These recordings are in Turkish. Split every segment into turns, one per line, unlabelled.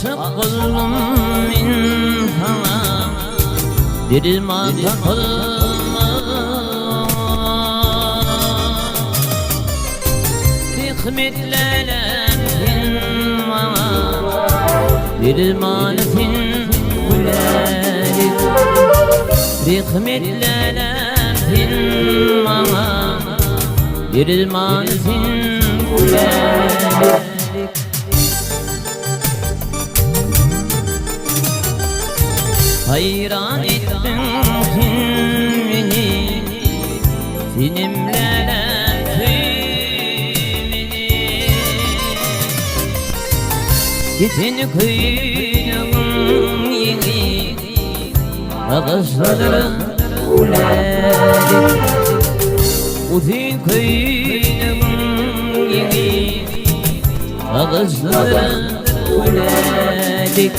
aşık oldum men sana, dilime takılma. Rahmetlerim bana, dilime sen Gülälek. Rahmetlerim bana, dilime sen Gülälek. Hayran ettin sen beni, sinimlenen tüymeni. Gittin kıynım yeni, ağızlarım Gülälek. Gittin kıynım yeni, ağızlarım Gülälek.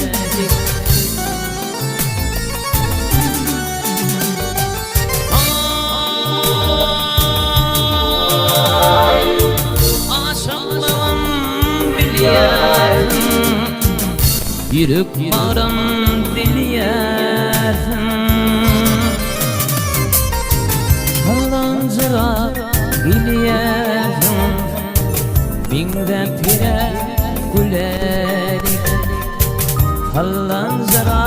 Yürüp varam bilýärsin, kalanjyra bilýärsin, biňde pire Gülälek. Kalanjyra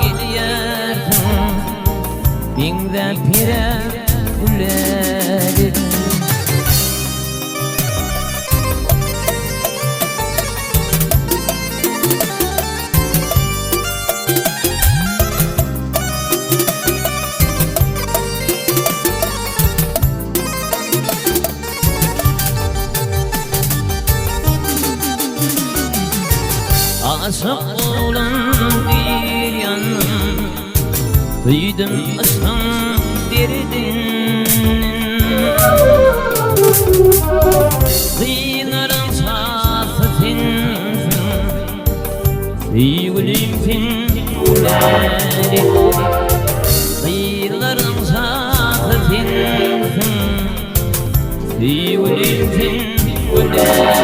bilýärsin, biňde pire Gülälek. Aşık olan bir yanım, duydum aşkın derdinin. Kıyılarım şahsı sensin, sevgilim sen Gülälek. Kıyılarım şahsı sensin, sevgilim sen Gülälek.